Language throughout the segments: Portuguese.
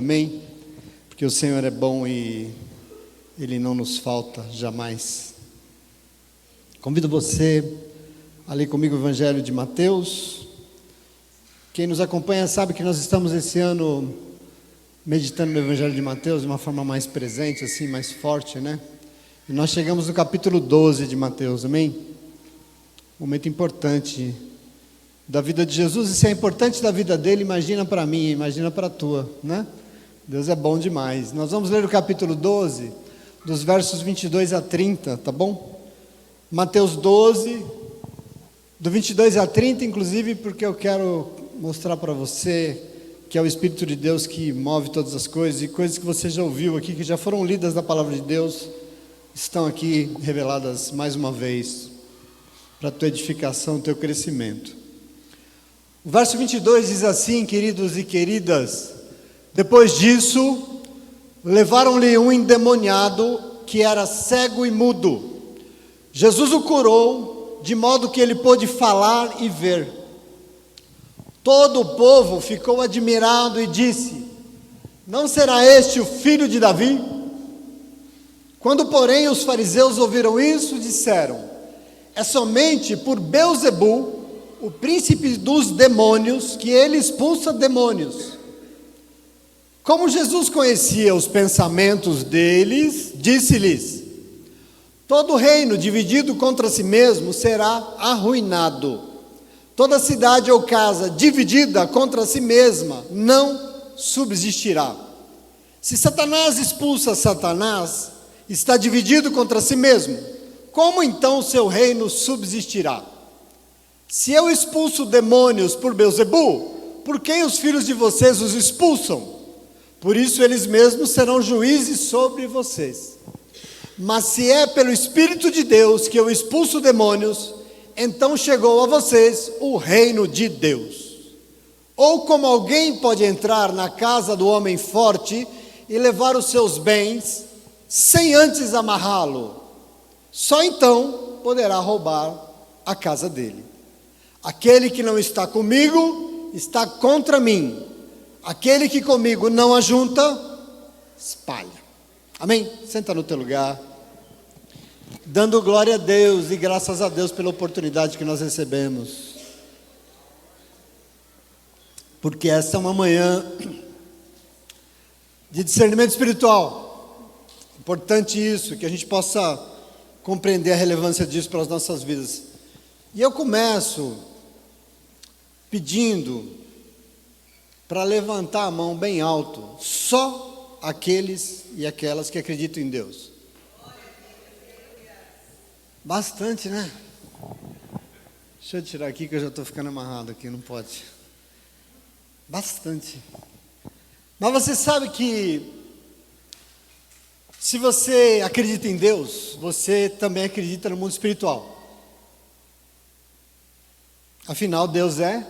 Amém? Porque o Senhor é bom e Ele não nos falta jamais. Convido você a ler comigo o Evangelho de Mateus. Quem nos acompanha sabe que nós estamos esse ano meditando no Evangelho de Mateus de uma forma mais presente, assim, mais forte, né? E nós chegamos no capítulo 12 de Mateus, amém? Momento importante da vida de Jesus, e se é importante da vida dele, imagina para mim, imagina para a tua, né? Deus é bom demais. Nós vamos ler o capítulo 12, dos versos 22 a 30, tá bom? Mateus 12, do 22 a 30, inclusive, porque eu quero mostrar para você que é o Espírito de Deus que move todas as coisas, e coisas que você já ouviu aqui, que já foram lidas na palavra de Deus, estão aqui reveladas mais uma vez, para a tua edificação, teu crescimento. O verso 22 diz assim, queridos e queridas: depois disso, levaram-lhe um endemoniado que era cego e mudo. Jesus o curou, de modo que ele pôde falar e ver. Todo o povo ficou admirado e disse: não será este o filho de Davi? Quando, porém, os fariseus ouviram isso, disseram: é somente por Beelzebu, o príncipe dos demônios, que ele expulsa demônios. Como Jesus conhecia os pensamentos deles, disse-lhes: todo reino dividido contra si mesmo será arruinado. Toda cidade ou casa dividida contra si mesma não subsistirá. Se Satanás expulsa Satanás, está dividido contra si mesmo. Como então o seu reino subsistirá? Se eu expulso demônios por Beelzebu, por que os filhos de vocês os expulsam? Por isso eles mesmos serão juízes sobre vocês. Mas se é pelo Espírito de Deus que eu expulso demônios, então chegou a vocês o reino de Deus. Ou como alguém pode entrar na casa do homem forte e levar os seus bens, sem antes amarrá-lo? Só então poderá roubar a casa dele. Aquele que não está comigo, está contra mim. Aquele que comigo não ajunta, espalha. Amém? Senta no teu lugar. Dando glória a Deus e graças a Deus pela oportunidade que nós recebemos. Porque essa é uma manhã de discernimento espiritual. Importante isso, que a gente possa compreender a relevância disso para as nossas vidas. E eu começo pedindo para levantar a mão bem alto, só aqueles e aquelas que acreditam em Deus. Bastante, né? Deixa eu tirar aqui que eu já estou ficando amarrado aqui, não pode. Bastante. Mas você sabe que se você acredita em Deus, você também acredita no mundo espiritual. Afinal, Deus é.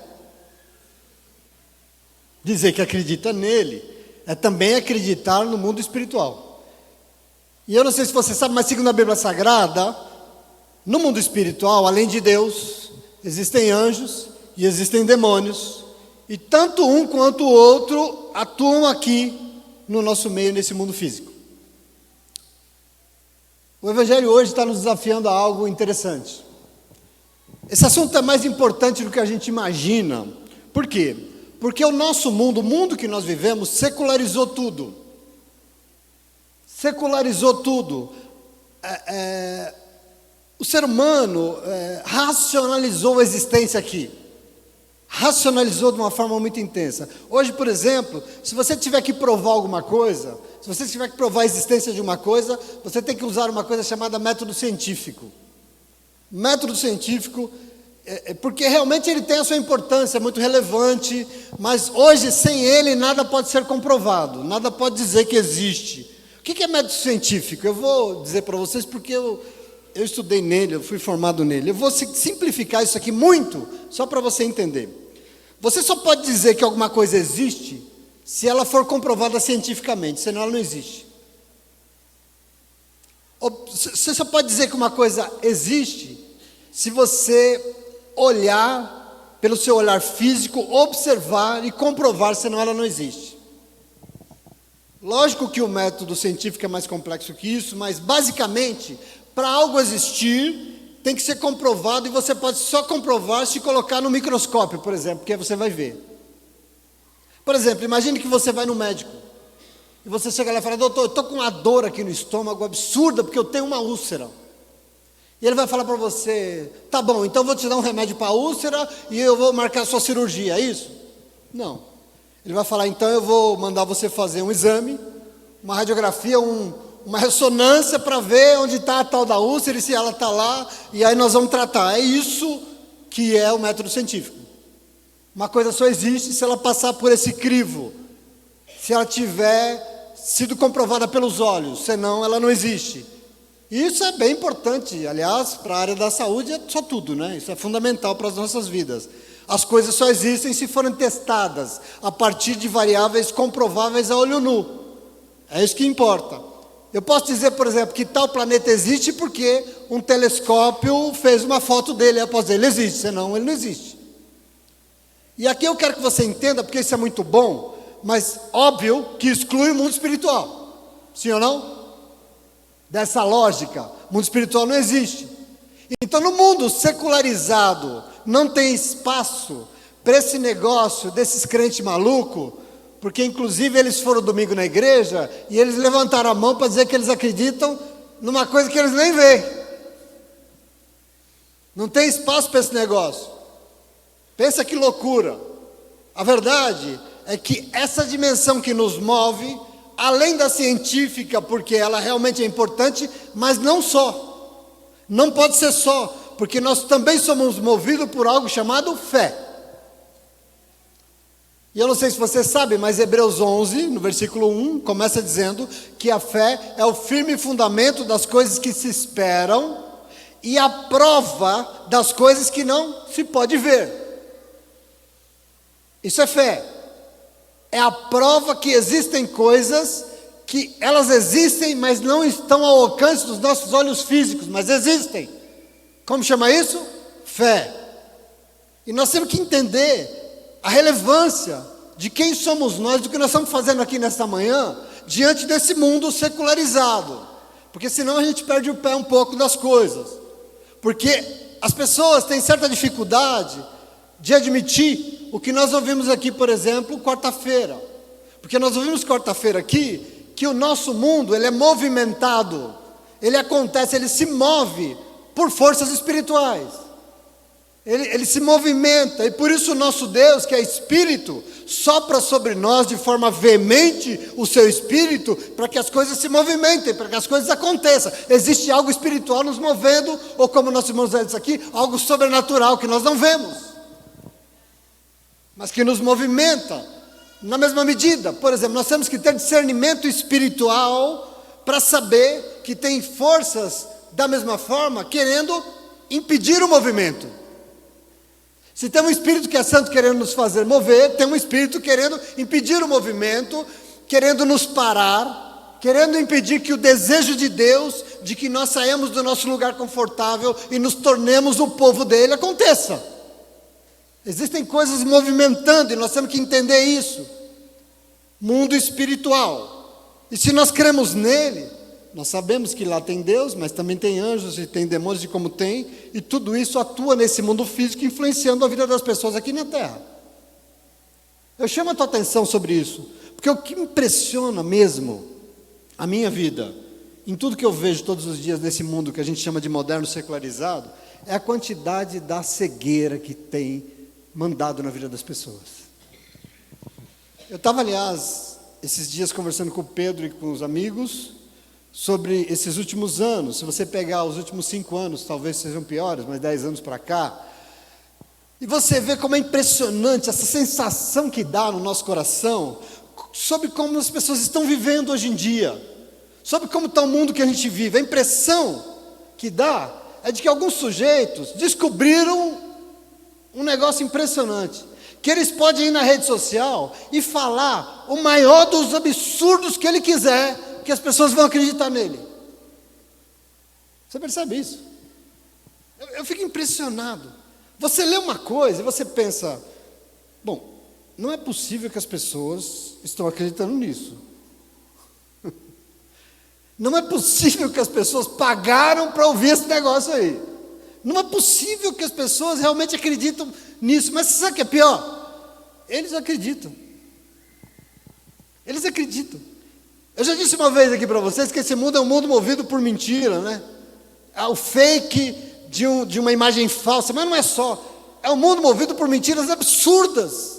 Dizer que acredita nele é também acreditar no mundo espiritual. E eu não sei se você sabe, mas segundo a Bíblia Sagrada, no mundo espiritual, além de Deus, existem anjos e existem demônios. E tanto um quanto o outro atuam aqui no nosso meio, nesse mundo físico. O Evangelho hoje está nos desafiando a algo interessante. Esse assunto é mais importante do que a gente imagina. Por quê? Porque o nosso mundo, o mundo que nós vivemos, secularizou tudo. Secularizou tudo. O ser humano racionalizou a existência aqui. Racionalizou de uma forma muito intensa. Hoje, por exemplo, se você tiver que provar alguma coisa, se você tiver que provar a existência de uma coisa, você tem que usar uma coisa chamada método científico. Método científico, porque realmente ele tem a sua importância, é muito relevante, mas hoje sem ele nada pode ser comprovado, nada pode dizer que existe. O que é método científico? Eu vou dizer para vocês porque eu estudei nele, eu fui formado nele. Eu vou simplificar isso aqui muito, só para você entender. Você só pode dizer que alguma coisa existe se ela for comprovada cientificamente, senão ela não existe. Você só pode dizer que uma coisa existe se você olhar, pelo seu olhar físico, observar e comprovar, senão ela não existe. Lógico que o método científico é mais complexo que isso, mas basicamente, para algo existir, tem que ser comprovado, e você pode só comprovar se colocar no microscópio, por exemplo, porque aí você vai ver. Por exemplo, imagine que você vai no médico, e você chega lá e fala: doutor, eu estou com uma dor aqui no estômago absurda, porque eu tenho uma úlcera. E ele vai falar para você: tá bom, então eu vou te dar um remédio para a úlcera, e eu vou marcar a sua cirurgia, é isso? Não. Ele vai falar: então eu vou mandar você fazer um exame, uma radiografia, uma ressonância para ver onde está a tal da úlcera e se ela está lá, e aí nós vamos tratar. É isso que é o método científico. Uma coisa só existe se ela passar por esse crivo, se ela tiver sido comprovada pelos olhos, senão ela não existe. E isso é bem importante, aliás, para a área da saúde é só tudo, né? Isso é fundamental para as nossas vidas. As coisas só existem se forem testadas a partir de variáveis comprováveis a olho nu. É isso que importa. Eu posso dizer, por exemplo, que tal planeta existe porque um telescópio fez uma foto dele. Eu posso dizer: ele existe, senão ele não existe. E aqui eu quero que você entenda, porque isso é muito bom, mas óbvio que exclui o mundo espiritual. Sim ou não? Dessa lógica, o mundo espiritual não existe. Então, no mundo secularizado, não tem espaço para esse negócio desses crentes malucos, porque inclusive eles foram domingo na igreja e eles levantaram a mão para dizer que eles acreditam numa coisa que eles nem veem. Não tem espaço para esse negócio. Pensa que loucura. A verdade é que essa dimensão que nos move, além da científica, porque ela realmente é importante, mas não só. Não pode ser só, porque nós também somos movidos por algo chamado fé. E eu não sei se você sabe, mas Hebreus 11, no versículo 1, começa dizendo que a fé é o firme fundamento das coisas que se esperam e a prova das coisas que não se pode ver. Isso é fé. É a prova que existem coisas que elas existem, mas não estão ao alcance dos nossos olhos físicos, mas existem. Como chama isso? Fé. E nós temos que entender a relevância de quem somos nós, do que nós estamos fazendo aqui nesta manhã, diante desse mundo secularizado. Porque senão a gente perde o pé um pouco das coisas. Porque as pessoas têm certa dificuldade de admitir o que nós ouvimos aqui, por exemplo, quarta-feira. Porque nós ouvimos quarta-feira aqui que o nosso mundo, ele é movimentado, ele acontece, ele se move por forças espirituais. Ele se movimenta, e por isso o nosso Deus, que é Espírito, sopra sobre nós de forma veemente o seu Espírito, para que as coisas se movimentem, para que as coisas aconteçam. Existe algo espiritual nos movendo, ou como nossos irmãos dizem aqui, algo sobrenatural que nós não vemos, mas que nos movimenta. Na mesma medida, por exemplo, nós temos que ter discernimento espiritual para saber que tem forças da mesma forma querendo impedir o movimento. Se tem um espírito que é santo querendo nos fazer mover, tem um espírito querendo impedir o movimento, querendo nos parar, querendo impedir que o desejo de Deus, de que nós saímos do nosso lugar confortável e nos tornemos o povo dele, aconteça. Existem coisas movimentando e nós temos que entender isso. Mundo espiritual. E se nós cremos nele, nós sabemos que lá tem Deus, mas também tem anjos e tem demônios, de como tem, e tudo isso atua nesse mundo físico, influenciando a vida das pessoas aqui na Terra. Eu chamo a tua atenção sobre isso, porque o que impressiona mesmo a minha vida, em tudo que eu vejo todos os dias nesse mundo que a gente chama de moderno secularizado, é a quantidade da cegueira que tem mandado na vida das pessoas. Eu estava, aliás, esses dias conversando com o Pedro e com os amigos sobre esses últimos anos. Se você pegar os últimos 5 anos, talvez sejam piores, mas 10 anos para cá, e você vê como é impressionante essa sensação que dá no nosso coração sobre como as pessoas estão vivendo hoje em dia, sobre como está o mundo que a gente vive. A impressão que dá é de que alguns sujeitos descobriram um negócio impressionante, que eles podem ir na rede social e falar o maior dos absurdos que ele quiser, que as pessoas vão acreditar nele. Você percebe isso? Eu fico impressionado. Você lê uma coisa e você pensa, bom, não é possível que as pessoas estão acreditando nisso. Não é possível que as pessoas pagaram para ouvir esse negócio aí. Não é possível que as pessoas realmente acreditam nisso. Mas sabe o que é pior? Eles acreditam. Eles acreditam. Eu já disse uma vez aqui para vocês que esse mundo é um mundo movido por mentira, né? É o fake de uma imagem falsa, mas não é só. É um mundo movido por mentiras absurdas.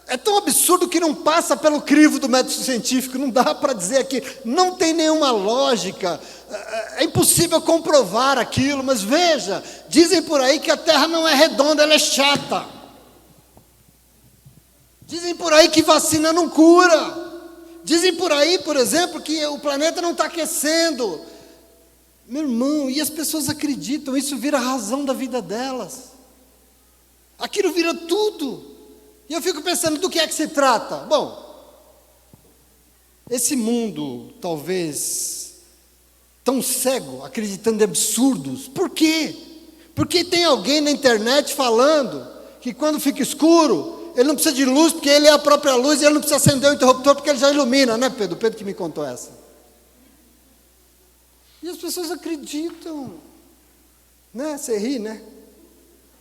É tão absurdo que não passa pelo crivo do método científico. Não dá para dizer aqui, não tem nenhuma lógica. É impossível comprovar aquilo. Mas veja, dizem por aí que a Terra não é redonda, ela é chata. Dizem por aí que vacina não cura. Dizem por aí, por exemplo, que o planeta não está aquecendo. Meu irmão, e as pessoas acreditam, isso vira a razão da vida delas. Aquilo vira tudo. E eu fico pensando, do que é que se trata? Bom, esse mundo, talvez, tão cego, acreditando em absurdos, por quê? Porque tem alguém na internet falando que quando fica escuro, ele não precisa de luz, porque ele é a própria luz, e ele não precisa acender o interruptor, porque ele já ilumina, né, Pedro? O Pedro que me contou essa. E as pessoas acreditam, né? Você ri, né?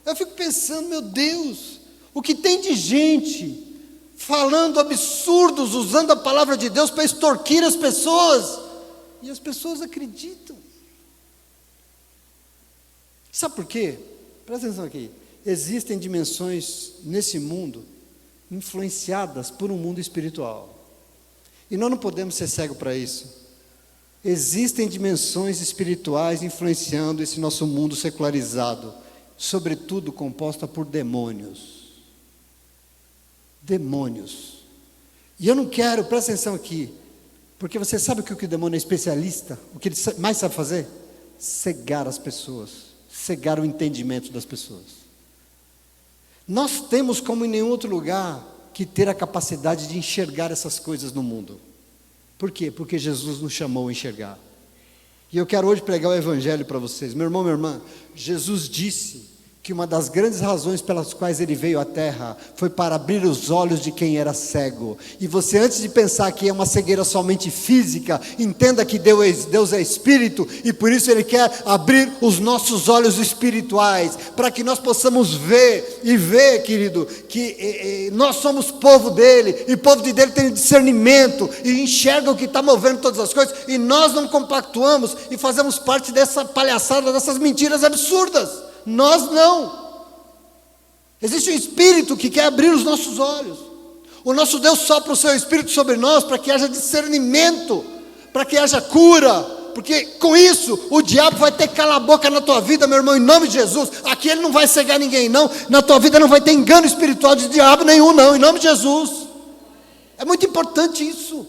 Eu fico pensando, meu Deus, o que tem de gente falando absurdos, usando a palavra de Deus para extorquir as pessoas, e as pessoas acreditam. Sabe por quê? Presta atenção aqui. Existem dimensões nesse mundo influenciadas por um mundo espiritual. E nós não podemos ser cegos para isso. Existem dimensões espirituais influenciando esse nosso mundo secularizado, sobretudo composta por demônios. Demônios. E eu não quero, presta atenção aqui, porque você sabe que o demônio é especialista? O que ele mais sabe fazer? Cegar as pessoas, cegar o entendimento das pessoas. Nós temos, como em nenhum outro lugar, que ter a capacidade de enxergar essas coisas no mundo. Por quê? Porque Jesus nos chamou a enxergar. E eu quero hoje pregar o Evangelho para vocês. Meu irmão, minha irmã, Jesus disse que uma das grandes razões pelas quais ele veio à terra foi para abrir os olhos de quem era cego. E você, antes de pensar que é uma cegueira somente física, entenda que Deus é espírito, e por isso ele quer abrir os nossos olhos espirituais, para que nós possamos ver, e ver, querido, que nós somos povo dele, e o povo dele tem discernimento, e enxerga o que está movendo todas as coisas, e nós não compactuamos, e fazemos parte dessa palhaçada, dessas mentiras absurdas. Nós não. Existe um Espírito que quer abrir os nossos olhos. O nosso Deus sopra o seu Espírito sobre nós para que haja discernimento, para que haja cura, porque com isso o diabo vai ter que calar a boca na tua vida, meu irmão, em nome de Jesus. Aqui ele não vai cegar ninguém não, na tua vida não vai ter engano espiritual de diabo nenhum não, em nome de Jesus. É muito importante isso.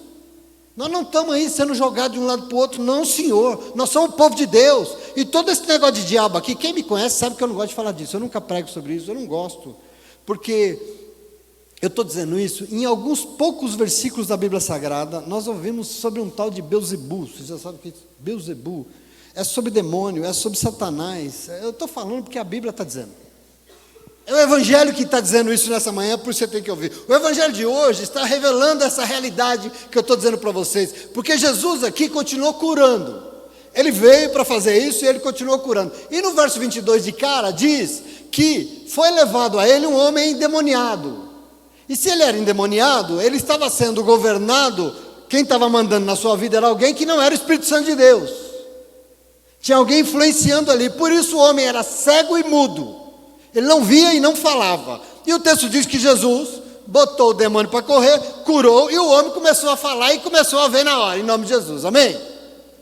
Nós não estamos aí sendo jogados de um lado para o outro, não, senhor. Nós somos o povo de Deus. E todo esse negócio de diabo aqui, quem me conhece sabe que eu não gosto de falar disso. Eu nunca prego sobre isso, eu não gosto. Porque eu estou dizendo isso, em alguns poucos versículos da Bíblia Sagrada, nós ouvimos sobre um tal de Belzebu. Você já sabe o que é isso? Belzebu. É sobre demônio, é sobre Satanás. Eu estou falando porque a Bíblia está dizendo. É o Evangelho que está dizendo isso nessa manhã, por isso você tem que ouvir. O Evangelho de hoje está revelando essa realidade que eu estou dizendo para vocês, porque Jesus aqui continuou curando. Ele veio para fazer isso e ele continuou curando. E no verso 22 de cara diz que foi levado a ele um homem endemoniado. E se ele era endemoniado, ele estava sendo governado, quem estava mandando na sua vida era alguém que não era o Espírito Santo de Deus. Tinha alguém influenciando ali, por isso o homem era cego e mudo. Ele não via e não falava. E o texto diz que Jesus botou o demônio para correr, curou, e o homem começou a falar e começou a ver na hora, em nome de Jesus, amém?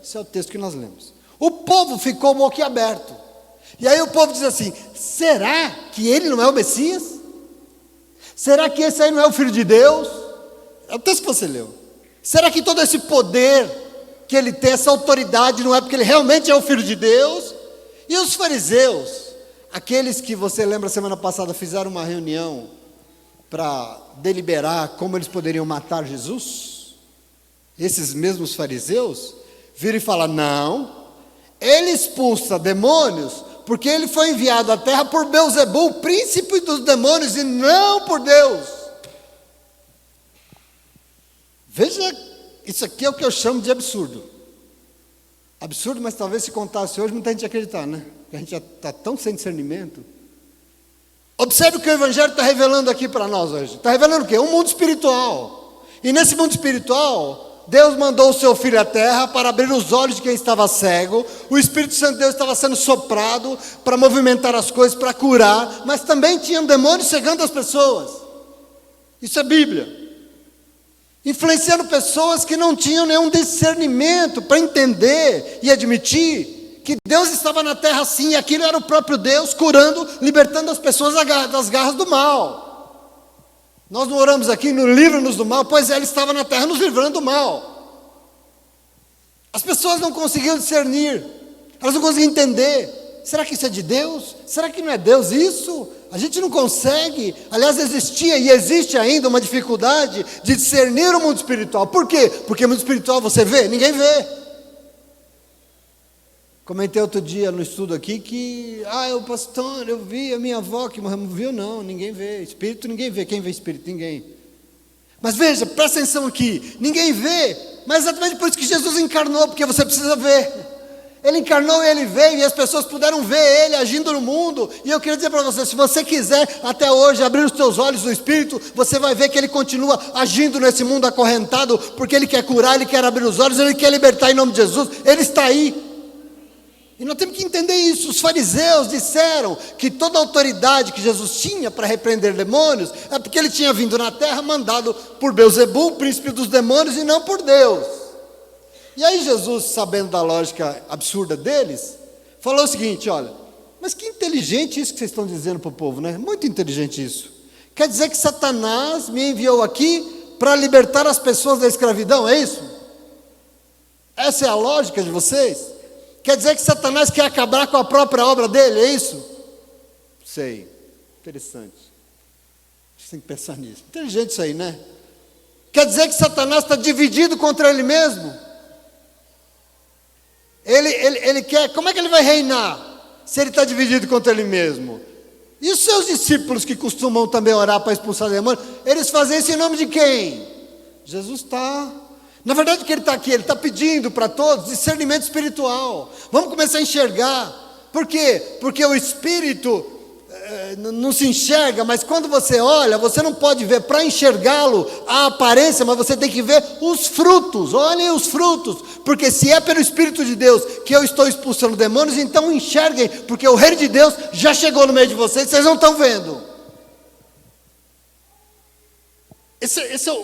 Esse é o texto que nós lemos. O povo ficou boquiaberto. E aí o povo diz assim, será que ele não é o Messias? Será que esse aí não é o Filho de Deus? É o texto que você leu. Será que todo esse poder que ele tem, essa autoridade, não é porque ele realmente é o Filho de Deus? E os fariseus, aqueles que você lembra semana passada fizeram uma reunião para deliberar como eles poderiam matar Jesus, esses mesmos fariseus viram e falam, não, ele expulsa demônios porque ele foi enviado à terra por Belzebu, o príncipe dos demônios, e não por Deus. Veja, isso aqui é o que eu chamo de absurdo. Absurdo, mas talvez se contasse hoje, muita gente ia acreditar, né? Porque a gente já está tão sem discernimento. Observe o que o Evangelho está revelando aqui para nós hoje. Está revelando o quê? Um mundo espiritual. E nesse mundo espiritual, Deus mandou o seu Filho à terra para abrir os olhos de quem estava cego. O Espírito Santo de Deus estava sendo soprado para movimentar as coisas, para curar. Mas também tinham demônios cegando as pessoas. Isso é Bíblia. Influenciando pessoas que não tinham nenhum discernimento para entender e admitir que Deus estava na terra sim, e aquilo era o próprio Deus curando, libertando as pessoas das garras do mal. Nós não oramos aqui no livra-nos do mal, pois Ele estava na terra nos livrando do mal. As pessoas não conseguiam discernir, elas não conseguiam entender. Será que isso é de Deus? Será que não é Deus isso? A gente não consegue. Aliás, existia e existe ainda uma dificuldade de discernir o mundo espiritual. Por quê? Porque o mundo espiritual você vê, ninguém vê. Comentei outro dia no estudo aqui que, o pastor, eu vi a minha avó que morreu. Viu? Não, ninguém vê. Espírito ninguém vê. Quem vê espírito? Ninguém. Mas veja, presta atenção aqui. Ninguém vê, mas exatamente por isso que Jesus encarnou, porque você precisa ver. Ele encarnou e Ele veio, e as pessoas puderam ver Ele agindo no mundo. E eu queria dizer para você, se você quiser até hoje abrir os teus olhos no Espírito, você vai ver que Ele continua agindo nesse mundo acorrentado, porque Ele quer curar, Ele quer abrir os olhos, Ele quer libertar em nome de Jesus. Ele está aí. E nós temos que entender isso. Os fariseus disseram que toda a autoridade que Jesus tinha para repreender demônios é porque Ele tinha vindo na terra mandado por Beelzebul, príncipe dos demônios, e não por Deus. E aí Jesus, sabendo da lógica absurda deles, falou o seguinte: olha, mas que inteligente isso que vocês estão dizendo para o povo, né? Muito inteligente isso. Quer dizer que Satanás me enviou aqui para libertar as pessoas da escravidão, é isso? Essa é a lógica de vocês? Quer dizer que Satanás quer acabar com a própria obra dele, é isso? Sei, interessante. Você tem que pensar nisso. Inteligente isso aí, né? Quer dizer que Satanás está dividido contra ele mesmo? Ele quer, como é que ele vai reinar se ele está dividido contra ele mesmo? E os seus discípulos que costumam também orar para expulsar demônios, eles fazem isso em nome de quem? Jesus está. Na verdade, o que ele está aqui? Ele está pedindo para todos discernimento espiritual. Vamos começar a enxergar. Por quê? Porque o Espírito não se enxerga, mas quando você olha, você não pode ver para enxergá-lo a aparência, mas você tem que ver os frutos. Olhem os frutos, porque se é pelo Espírito de Deus que eu estou expulsando demônios, então enxerguem, porque o Reino de Deus já chegou no meio de vocês não estão vendo.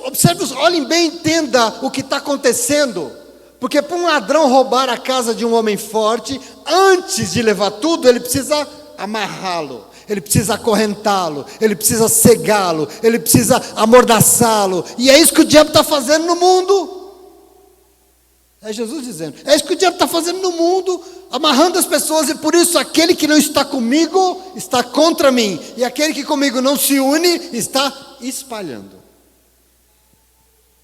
Observe, olhem bem, entenda o que está acontecendo, porque para um ladrão roubar a casa de um homem forte, antes de levar tudo, ele precisa amarrá-lo, ele precisa acorrentá-lo, ele precisa cegá-lo, ele precisa amordaçá-lo, e é isso que o diabo está fazendo no mundo. É Jesus dizendo, é isso que o diabo está fazendo no mundo, amarrando as pessoas, e por isso aquele que não está comigo, está contra mim, e aquele que comigo não se une, está espalhando.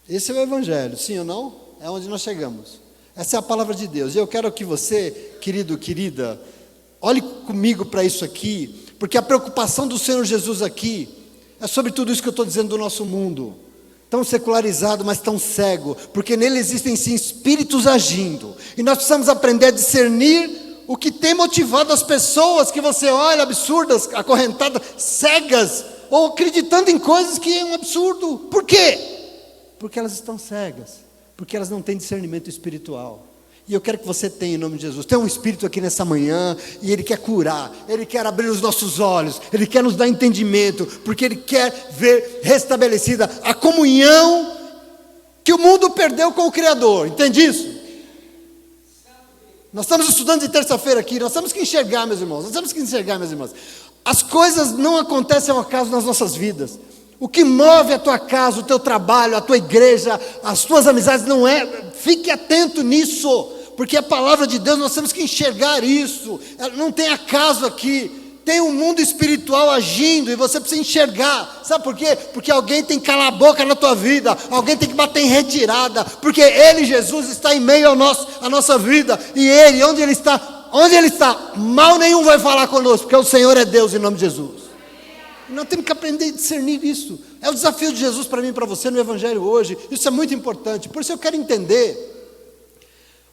Esse é o Evangelho, sim ou não? É onde nós chegamos. Essa é a palavra de Deus, e eu quero que você, querido, querida, olhe comigo para isso aqui, porque a preocupação do Senhor Jesus aqui, é sobre tudo isso que eu estou dizendo do nosso mundo, tão secularizado, mas tão cego, porque nele existem sim espíritos agindo, e nós precisamos aprender a discernir o que tem motivado as pessoas que você olha, absurdas, acorrentadas, cegas, ou acreditando em coisas que é um absurdo. Por quê? Porque elas estão cegas, porque elas não têm discernimento espiritual. E eu quero que você tenha em nome de Jesus. Tem um Espírito aqui nessa manhã, e Ele quer curar, Ele quer abrir os nossos olhos, Ele quer nos dar entendimento, porque Ele quer ver restabelecida a comunhão que o mundo perdeu com o Criador. Entende isso? Nós estamos estudando de terça-feira aqui, nós temos que enxergar, meus irmãos, nós temos que enxergar, meus irmãos. As coisas não acontecem ao acaso nas nossas vidas. O que move a tua casa, o teu trabalho, a tua igreja, as tuas amizades, não é, fique atento nisso, porque a palavra de Deus, nós temos que enxergar isso, não tem acaso aqui, tem um mundo espiritual agindo, e você precisa enxergar, sabe por quê? Porque alguém tem que calar a boca na tua vida, alguém tem que bater em retirada, porque Ele, Jesus, está em meio à nossa vida, e Ele, onde Ele está, mal nenhum vai falar conosco, porque o Senhor é Deus em nome de Jesus. Nós temos que aprender a discernir isso. É o desafio de Jesus para mim e para você no Evangelho hoje. Isso é muito importante. Por isso eu quero entender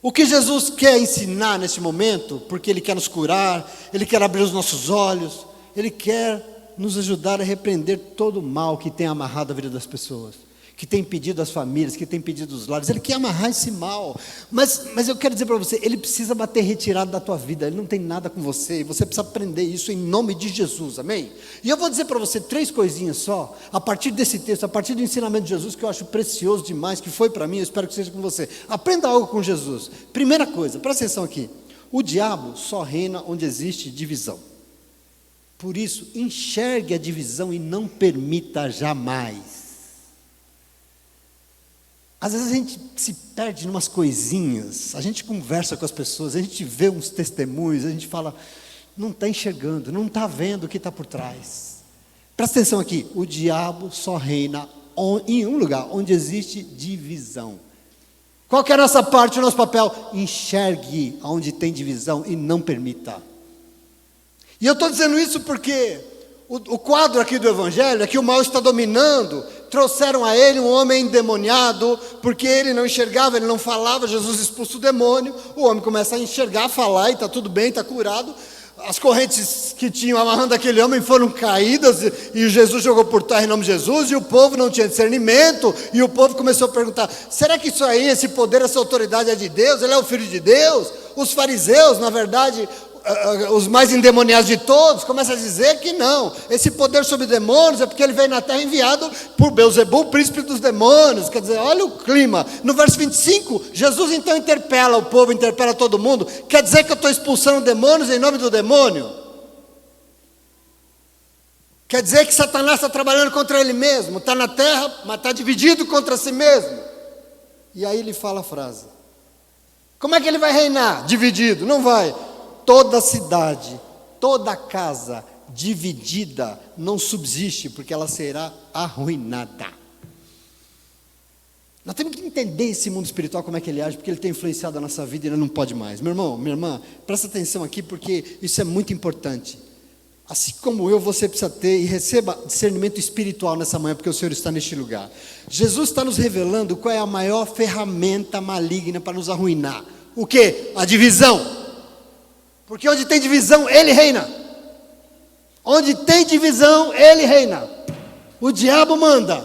O que Jesus quer ensinar nesse momento, porque Ele quer nos curar, Ele quer abrir os nossos olhos, Ele quer nos ajudar a repreender todo o mal que tem amarrado a vida das pessoas, que tem impedido as famílias, que tem impedido os lares. Ele quer amarrar esse mal, mas eu quero dizer para você, Ele precisa bater retirado da tua vida. Ele não tem nada com você, e você precisa aprender isso em nome de Jesus, amém? E eu vou dizer para você 3 coisinhas só, a partir desse texto, a partir do ensinamento de Jesus, que eu acho precioso demais, que foi para mim, eu espero que seja com você. Aprenda algo com Jesus. Primeira coisa, presta atenção aqui, o diabo só reina onde existe divisão. Por isso, enxergue a divisão e não permita jamais. Às vezes a gente se perde em umas coisinhas, a gente conversa com as pessoas, a gente vê uns testemunhos, a gente fala, não está enxergando, não está vendo o que está por trás. Presta atenção aqui, o diabo só reina em um lugar, onde existe divisão. Qual que é a nossa parte, o nosso papel? Enxergue onde tem divisão e não permita. E eu estou dizendo isso porque o quadro aqui do Evangelho é que o mal está dominando. Trouxeram a ele um homem endemoniado, porque ele não enxergava, ele não falava. Jesus expulsa o demônio, o homem começa a enxergar, a falar, e está tudo bem, está curado. As correntes que tinham amarrando aquele homem foram caídas, e Jesus jogou por terra em nome de Jesus, e o povo não tinha discernimento, e o povo começou a perguntar, será que isso aí, esse poder, essa autoridade é de Deus? Ele é o Filho de Deus? Os fariseus, na verdade, os mais endemoniados de todos, começam a dizer que não, esse poder sobre demônios é porque ele veio na terra enviado por Beelzebul, príncipe dos demônios. Quer dizer, olha o clima. No verso 25, Jesus então interpela o povo, interpela todo mundo. Quer dizer que eu estou expulsando demônios em nome do demônio? Quer dizer que Satanás está trabalhando contra ele mesmo, está na terra, mas está dividido contra si mesmo. E aí ele fala a frase, como é que ele vai reinar? Dividido? Não vai. Toda cidade, toda casa dividida não subsiste, porque ela será arruinada. Nós temos que entender esse mundo espiritual, como é que ele age, porque ele tem influenciado a nossa vida e ele não pode mais. Meu irmão, minha irmã, presta atenção aqui, porque isso é muito importante. Assim como eu, você precisa ter e receba discernimento espiritual nessa manhã, porque o Senhor está neste lugar. Jesus está nos revelando qual é a maior ferramenta maligna para nos arruinar. O quê? A divisão. Porque onde tem divisão, ele reina. Onde tem divisão, ele reina. O diabo manda.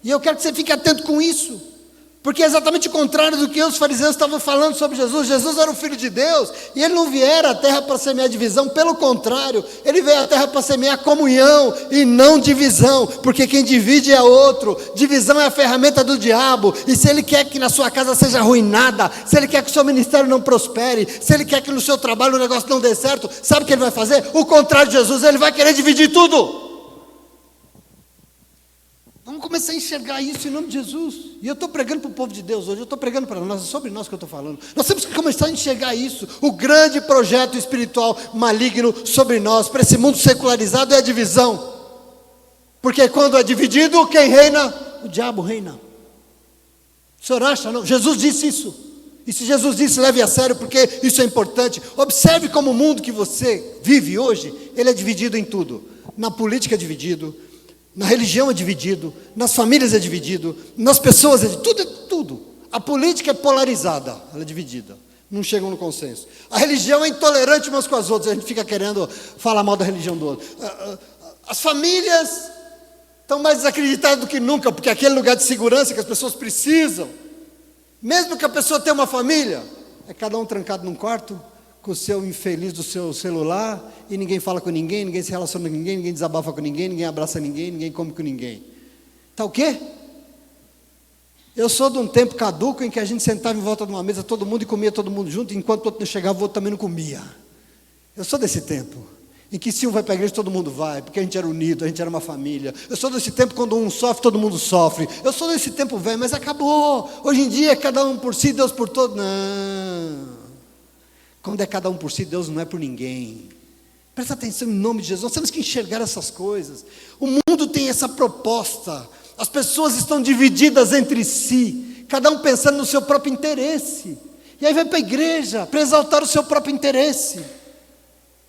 E eu quero que você fique atento com isso. Porque é exatamente o contrário do que os fariseus estavam falando sobre Jesus. Jesus era o Filho de Deus. E ele não viera à terra para semear divisão. Pelo contrário, ele veio à terra para semear comunhão e não divisão. Porque quem divide é outro. Divisão é a ferramenta do diabo. E se ele quer que na sua casa seja arruinada, se ele quer que o seu ministério não prospere, se ele quer que no seu trabalho o negócio não dê certo, sabe o que ele vai fazer? O contrário de Jesus, ele vai querer dividir tudo. Vamos começar a enxergar isso em nome de Jesus. E eu estou pregando para o povo de Deus hoje, eu estou pregando para nós, é sobre nós que eu estou falando. Nós temos que começar a enxergar isso. O grande projeto espiritual maligno sobre nós, para esse mundo secularizado, é a divisão. Porque quando é dividido, quem reina? O diabo reina. O senhor acha? Não, Jesus disse isso. E se Jesus disse, leve a sério, porque isso é importante. Observe como o mundo que você vive hoje, ele é dividido em tudo. Na política é dividido, na religião é dividido, nas famílias é dividido, nas pessoas é dividido, tudo. A política é polarizada, ela é dividida, não chegam no consenso. A religião é intolerante umas com as outras, a gente fica querendo falar mal da religião do outro. As famílias estão mais desacreditadas do que nunca, porque é aquele lugar de segurança que as pessoas precisam. Mesmo que a pessoa tenha uma família, é cada um trancado num quarto, com o seu infeliz do seu celular, e ninguém fala com ninguém, ninguém se relaciona com ninguém, ninguém desabafa com ninguém, ninguém abraça ninguém, ninguém come com ninguém. Tá o quê? Eu sou de um tempo caduco em que a gente sentava em volta de uma mesa, todo mundo, e comia todo mundo junto, e enquanto o outro não chegava, o outro também não comia. Eu sou desse tempo, em que se um vai para a igreja, todo mundo vai, porque a gente era unido, a gente era uma família. Eu sou desse tempo, quando um sofre, todo mundo sofre. Eu sou desse tempo velho, mas acabou. Hoje em dia, é cada um por si, Deus por todos. Não. Quando é cada um por si, Deus não é por ninguém. Presta atenção em nome de Jesus. Nós temos que enxergar essas coisas. O mundo tem essa proposta. As pessoas estão divididas entre si, cada um pensando no seu próprio interesse. E aí vai para a igreja para exaltar o seu próprio interesse.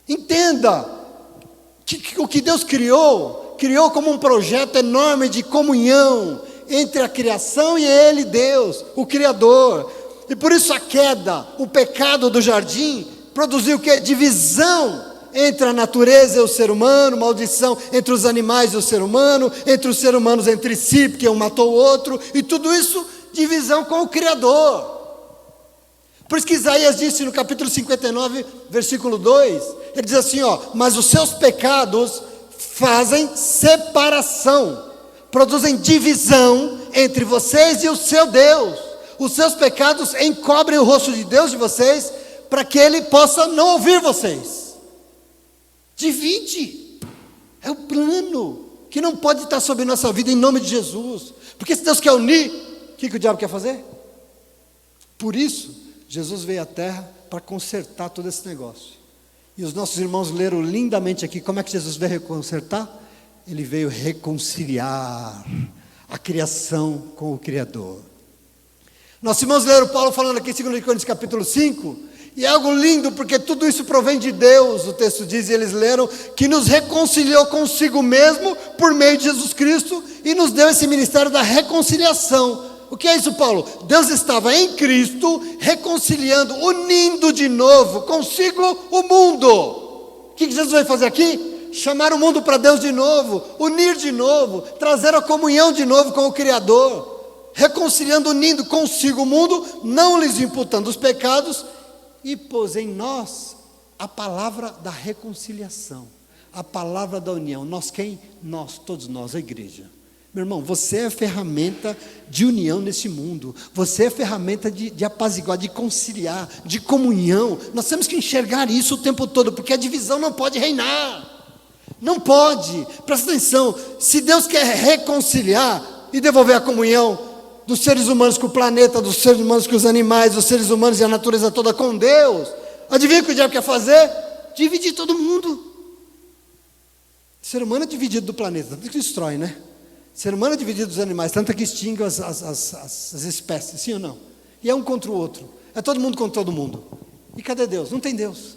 Entenda que o que Deus criou como um projeto enorme de comunhão entre a criação e Ele, Deus, o Criador. E por isso a queda, o pecado do jardim, produziu o quê? Divisão entre a natureza e o ser humano, maldição entre os animais e o ser humano, entre os seres humanos entre si, porque um matou o outro, e tudo isso, divisão com o Criador. Por isso que Isaías disse no capítulo 59, versículo 2, ele diz assim, mas os seus pecados fazem separação, produzem divisão entre vocês e o seu Deus. Os seus pecados encobrem o rosto de Deus de vocês, para que Ele possa não ouvir vocês. Divide, é o plano, que não pode estar sobre nossa vida em nome de Jesus, porque se Deus quer unir, o que o diabo quer fazer? Por isso, Jesus veio à terra para consertar todo esse negócio. E os nossos irmãos leram lindamente aqui, como é que Jesus veio consertar? Ele veio reconciliar a criação com o Criador. Nossos irmãos leram Paulo falando aqui em 2 Coríntios capítulo 5, e é algo lindo, porque tudo isso provém de Deus, o texto diz, e eles leram, que nos reconciliou consigo mesmo, por meio de Jesus Cristo, e nos deu esse ministério da reconciliação. O que é isso, Paulo? Deus estava em Cristo, reconciliando, unindo de novo consigo o mundo. O que Jesus vai fazer aqui? Chamar o mundo para Deus de novo, unir de novo, trazer a comunhão de novo com o Criador, reconciliando, unindo consigo o mundo, não lhes imputando os pecados, e pôs em nós a palavra da reconciliação, a palavra da união. Nós quem? Nós, todos nós, a igreja. Meu irmão, você é ferramenta de união nesse mundo, você é ferramenta de apaziguar, de conciliar, de comunhão. Nós temos que enxergar isso o tempo todo, porque a divisão não pode reinar, não pode. Presta atenção, se Deus quer reconciliar e devolver a comunhão dos seres humanos com o planeta, dos seres humanos com os animais, dos seres humanos e a natureza toda com Deus, adivinha o que o diabo quer fazer? Dividir todo mundo. O ser humano é dividido do planeta, tanto que destrói, né? O ser humano é dividido dos animais, tanto que extingue as espécies, sim ou não? E é um contra o outro, é todo mundo contra todo mundo. E cadê Deus? Não tem Deus.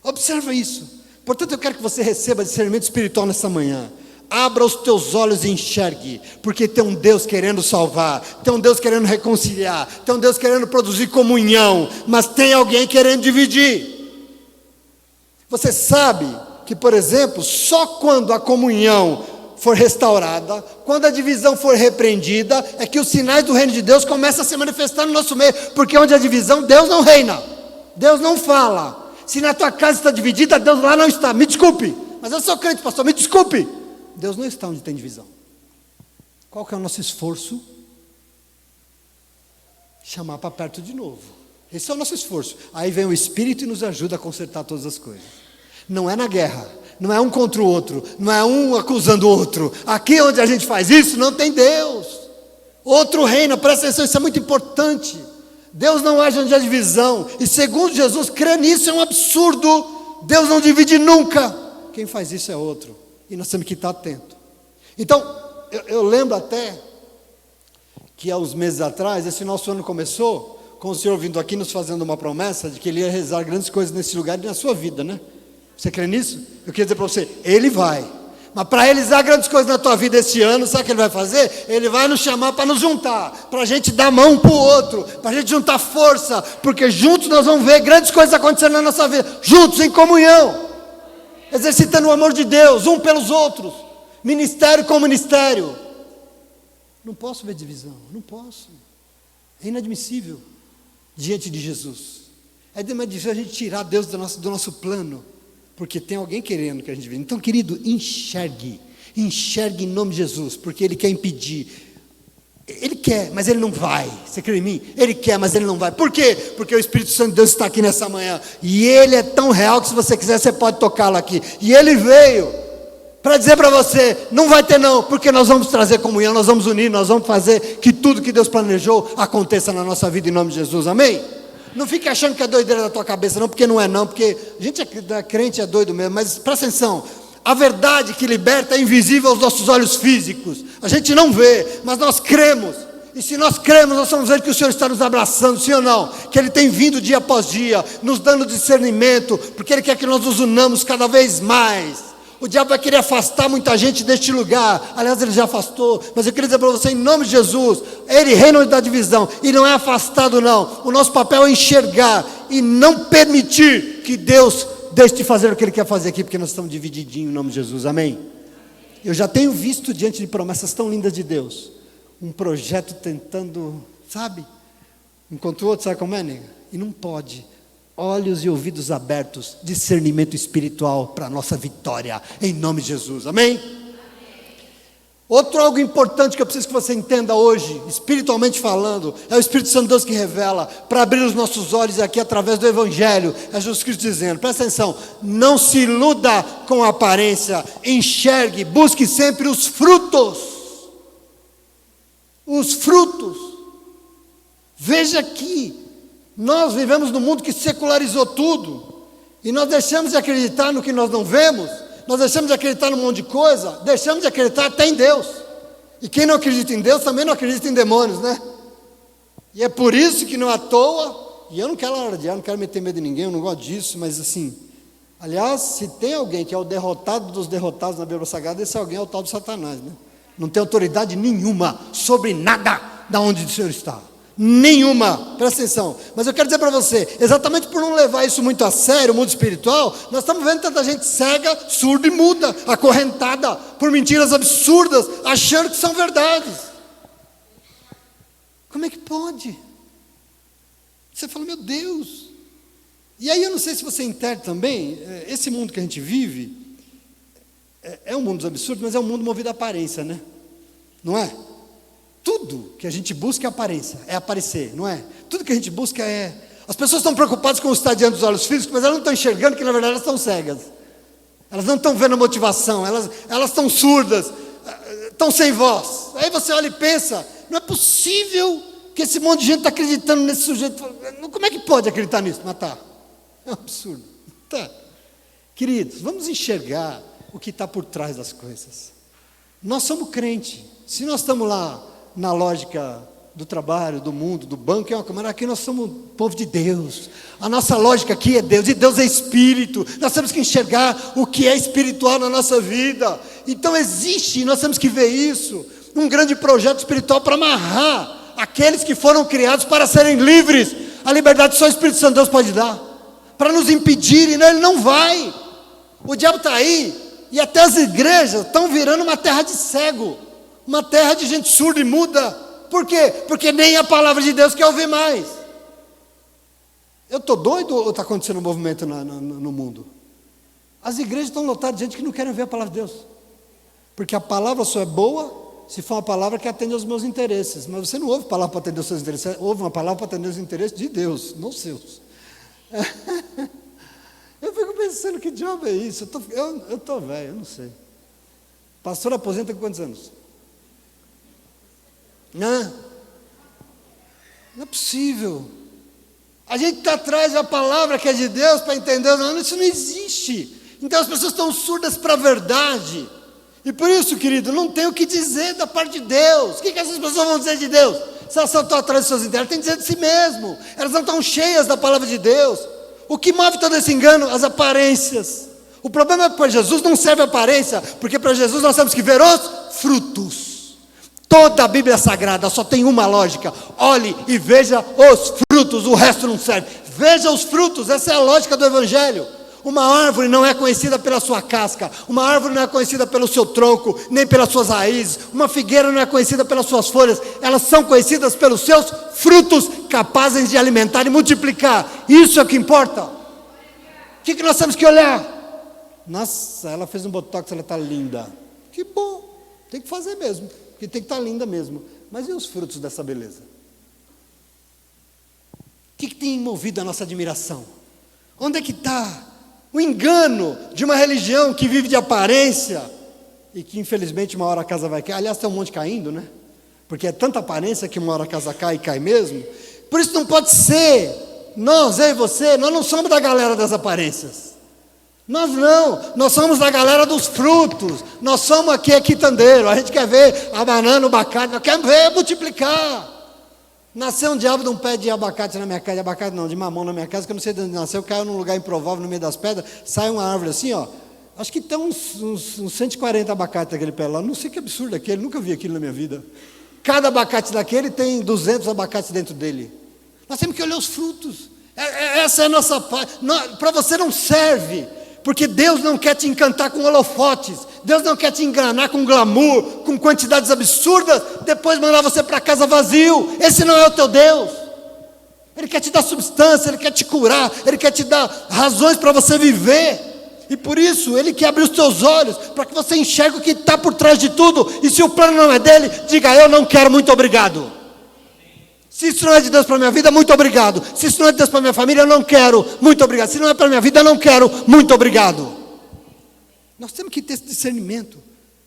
Observa isso. Portanto, eu quero que você receba discernimento espiritual nessa manhã. Abra os teus olhos e enxergue, porque tem um Deus querendo salvar, tem um Deus querendo reconciliar, tem um Deus querendo produzir comunhão, mas tem alguém querendo dividir. Você sabe que, por exemplo, só quando a comunhão for restaurada, quando a divisão for repreendida, é que os sinais do reino de Deus começam a se manifestar no nosso meio, porque onde há divisão, Deus não reina, Deus não fala. Se na tua casa está dividida, Deus lá não está. Me desculpe, mas eu sou crente, pastor, me desculpe. Deus não está onde tem divisão. Qual que é o nosso esforço? Chamar para perto de novo. Esse é o nosso esforço. Aí vem o Espírito e nos ajuda a consertar todas as coisas. Não é na guerra, não é um contra o outro, não é um acusando o outro. Aqui onde a gente faz isso, não tem Deus. Outro reina, presta atenção, isso é muito importante. Deus não age onde há divisão. E segundo Jesus, crer nisso é um absurdo. Deus não divide nunca. Quem faz isso é outro. E nós temos que estar atentos. Então, eu lembro até que há uns meses atrás, esse nosso ano começou, com o Senhor vindo aqui nos fazendo uma promessa de que Ele ia realizar grandes coisas nesse lugar e na sua vida, né? Você crê nisso? Eu queria dizer para você, Ele vai. Mas para realizar grandes coisas na tua vida esse ano, sabe o que Ele vai fazer? Ele vai nos chamar para nos juntar, para a gente dar mão um para o outro, para a gente juntar força, porque juntos nós vamos ver grandes coisas acontecendo na nossa vida, juntos, em comunhão, exercitando o amor de Deus, um pelos outros, ministério com ministério. Não posso ver divisão, não posso. É inadmissível diante de Jesus. É inadmissível a gente tirar Deus do nosso plano, porque tem alguém querendo que a gente veja. Então, querido, enxergue em nome de Jesus, porque Ele quer impedir. Ele quer, mas Ele não vai. Você crê em mim? Ele quer, mas Ele não vai. Por quê? Porque o Espírito Santo de Deus está aqui nessa manhã, e Ele é tão real que se você quiser, você pode tocá-lo aqui. E Ele veio para dizer para você, não vai ter não, porque nós vamos trazer comunhão, nós vamos unir, nós vamos fazer que tudo que Deus planejou aconteça na nossa vida em nome de Jesus, amém? Não fique achando que é doideira da tua cabeça não, porque não é não, porque a gente é crente, é doido mesmo, mas presta atenção, a verdade que liberta é invisível aos nossos olhos físicos, a gente não vê, mas nós cremos, e se nós cremos, nós vamos ver que o Senhor está nos abraçando, sim ou não? Que Ele tem vindo dia após dia, nos dando discernimento, porque Ele quer que nós nos unamos cada vez mais. O diabo vai querer afastar muita gente deste lugar. Aliás, ele já afastou. Mas eu queria dizer para você, em nome de Jesus, ele reina da divisão. E não é afastado, não. O nosso papel é enxergar e não permitir que Deus deixe de fazer o que ele quer fazer aqui, porque nós estamos divididinhos em nome de Jesus. Amém? Eu já tenho visto diante de promessas tão lindas de Deus, um projeto tentando, sabe? Enquanto o outro, sabe como é, nega? E não pode. Olhos e ouvidos abertos, discernimento espiritual para a nossa vitória, em nome de Jesus, amém? Outro algo importante que eu preciso que você entenda hoje, espiritualmente falando, é o Espírito Santo de Deus que revela, para abrir os nossos olhos aqui através do Evangelho, é Jesus Cristo dizendo, presta atenção, não se iluda com a aparência, enxergue, busque sempre os frutos, veja aqui, nós vivemos num mundo que secularizou tudo, e nós deixamos de acreditar no que nós não vemos, nós deixamos de acreditar num monte de coisa, deixamos de acreditar até em Deus, e quem não acredita em Deus também não acredita em demônios, né? E é por isso que não à toa, e eu não quero alardear, não quero meter medo em ninguém, eu não gosto disso, mas assim, aliás, se tem alguém que é o derrotado dos derrotados na Bíblia Sagrada, esse alguém é o tal de Satanás, né? Não tem autoridade nenhuma sobre nada da onde o Senhor está. Nenhuma, presta atenção, mas eu quero dizer para você, exatamente por não levar isso muito a sério, o mundo espiritual, nós estamos vendo tanta gente cega, surda e muda, acorrentada por mentiras absurdas, achando que são verdades. Como é que pode? Você fala, meu Deus. E aí eu não sei se você entende também, esse mundo que a gente vive, é um mundo dos absurdos, mas é um mundo movido à aparência, né? Não é? Tudo que a gente busca é aparência, é aparecer, não é? Tudo que a gente busca é... As pessoas estão preocupadas com o estar diante dos olhos físicos, mas elas não estão enxergando que na verdade elas estão cegas. Elas não estão vendo a motivação, elas estão surdas, estão sem voz. Aí você olha e pensa, não é possível que esse monte de gente está acreditando nesse sujeito. Como é que pode acreditar nisso? Mas tá, é um absurdo. Tá. Queridos, vamos enxergar o que está por trás das coisas. Nós somos crente, se nós estamos lá na lógica do trabalho, do mundo, do banco, mas aqui nós somos povo de Deus, a nossa lógica aqui é Deus, e Deus é Espírito, nós temos que enxergar o que é espiritual na nossa vida, então existe, nós temos que ver isso, um grande projeto espiritual para amarrar aqueles que foram criados para serem livres, a liberdade só o Espírito Santo de Deus pode dar, para nos impedirem, né? Ele não vai, o diabo está aí, e até as igrejas estão virando uma terra de cego, uma terra de gente surda e muda. Por quê? Porque nem a palavra de Deus quer ouvir mais. Eu estou doido ou está acontecendo um movimento no mundo? As igrejas estão lotadas de gente que não quer ouvir a palavra de Deus. Porque a palavra só é boa se for uma palavra que atende aos meus interesses. Mas você não ouve palavra para atender aos seus interesses, você ouve uma palavra para atender aos interesses de Deus, não os seus. Eu fico pensando, que diabo é isso? Eu estou velho, eu não sei. Pastor aposenta com quantos anos? Não é possível. A gente está atrás da palavra que é de Deus para entender, não, isso não existe. Então as pessoas estão surdas para a verdade. E por isso, querido, não tem o que dizer da parte de Deus. O que essas pessoas vão dizer de Deus? Se elas só estão atrás dos seus interesses, tem que dizer de si mesmo. Elas não estão cheias da palavra de Deus. O que move todo esse engano? As aparências. O problema é que para Jesus não serve aparência, porque para Jesus nós temos que ver os frutos. Toda a Bíblia Sagrada só tem uma lógica, olhe e veja os frutos, o resto não serve. Veja os frutos, essa é a lógica do Evangelho. Uma árvore não é conhecida pela sua casca, uma árvore não é conhecida pelo seu tronco, nem pelas suas raízes, uma figueira não é conhecida pelas suas folhas, elas são conhecidas pelos seus frutos, capazes de alimentar e multiplicar. Isso é o que importa. O que nós temos que olhar? Nossa, ela fez um botox, ela está linda. Que bom, tem que fazer mesmo, porque tem que estar linda mesmo. Mas e os frutos dessa beleza? O que tem movido a nossa admiração? Onde é que está o engano de uma religião que vive de aparência e que infelizmente uma hora a casa vai cair? Aliás, tem um monte caindo, né? Porque é tanta aparência que uma hora a casa cai e cai mesmo. Por isso não pode ser, nós, eu e você, nós não somos da galera das aparências. Nós somos da galera dos frutos. Nós somos aqui quitandeiro. A gente quer ver a banana, o abacate, nós queremos ver multiplicar. Nasceu um diabo de um pé de abacate na minha casa, de abacate não, de mamão na minha casa, que eu não sei de onde nasceu, caiu num lugar improvável no meio das pedras, sai uma árvore assim, ó, Acho que tem uns 140 abacates daquele pé lá. Não sei que absurdo aquele, nunca vi aquilo na minha vida. Cada abacate daquele tem 200 abacates dentro dele. Nós temos que olhar os frutos. Essa é a nossa paz. Para você não serve, porque Deus não quer te encantar com holofotes. Deus não quer te enganar com glamour, com quantidades absurdas, depois mandar você para casa vazio. Esse não é o teu Deus. Ele quer te dar substância, Ele quer te curar, Ele quer te dar razões para você viver. E por isso, Ele quer abrir os teus olhos, para que você enxergue o que está por trás de tudo. E se o plano não é dele, diga: eu não quero, muito obrigado. Se isso não é de Deus para a minha vida, muito obrigado. Se isso não é de Deus para a minha família, eu não quero, muito obrigado. Se não é para a minha vida, eu não quero, muito obrigado. Nós temos que ter esse discernimento.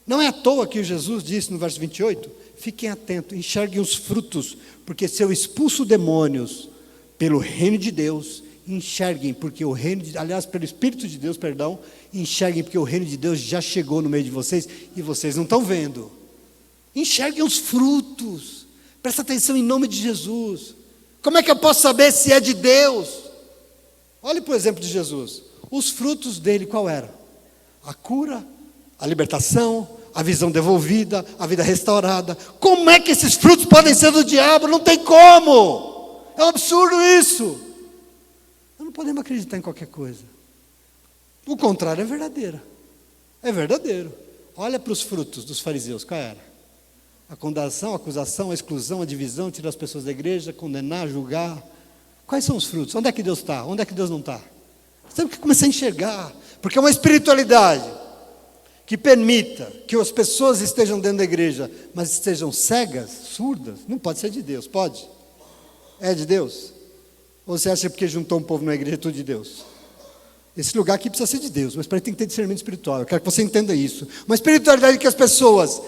Não é à toa que Jesus disse no verso 28, fiquem atentos, enxerguem os frutos, porque se eu expulso demônios pelo reino de Deus, enxerguem, porque o reino de, aliás, pelo Espírito de Deus, perdão, enxerguem, porque o reino de Deus já chegou no meio de vocês, e vocês não estão vendo. Enxerguem os frutos, presta atenção em nome de Jesus. Como é que eu posso saber se é de Deus? Olhe para o exemplo de Jesus, os frutos dele qual era? A cura, a libertação, a visão devolvida, a vida restaurada. Como é que esses frutos podem ser do diabo? Não tem como, é um absurdo isso. Não podemos acreditar em qualquer coisa. O contrário é verdadeiro. É verdadeiro. Olha para os frutos dos fariseus, qual era? A condenação, a acusação, a exclusão, a divisão, tirar as pessoas da igreja, condenar, julgar. Quais são os frutos? Onde é que Deus está? Onde é que Deus não está? Nós temos que começar a enxergar, porque é uma espiritualidade que permita que as pessoas estejam dentro da igreja, mas estejam cegas, surdas. Não pode ser de Deus, pode? É de Deus? Ou você acha que porque juntou um povo na igreja é tudo de Deus? Esse lugar aqui precisa ser de Deus, mas para isso tem que ter discernimento espiritual. Eu quero que você entenda isso. Uma espiritualidade que as pessoas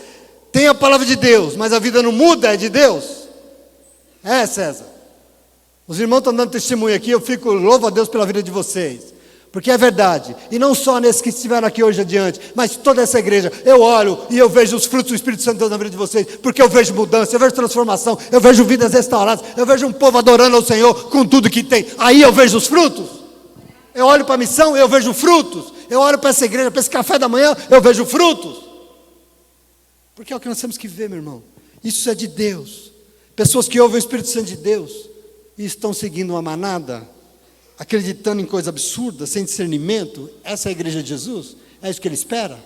têm a palavra de Deus, mas a vida não muda, é de Deus? É, César. Os irmãos estão dando testemunho aqui, eu fico, louvo a Deus pela vida de vocês, porque é verdade. E não só nesses que estiveram aqui hoje adiante, mas toda essa igreja, eu olho e eu vejo os frutos do Espírito Santo de Deus na vida de vocês, porque eu vejo mudança, eu vejo transformação, eu vejo vidas restauradas, eu vejo um povo adorando ao Senhor com tudo que tem. Aí eu vejo os frutos. Eu olho para a missão, eu vejo frutos. Eu olho para essa igreja, para esse café da manhã, eu vejo frutos. Porque é o que nós temos que ver, meu irmão. Isso é de Deus. Pessoas que ouvem o Espírito Santo de Deus e estão seguindo uma manada, acreditando em coisa absurda, sem discernimento. Essa é a igreja de Jesus? É isso que ele espera?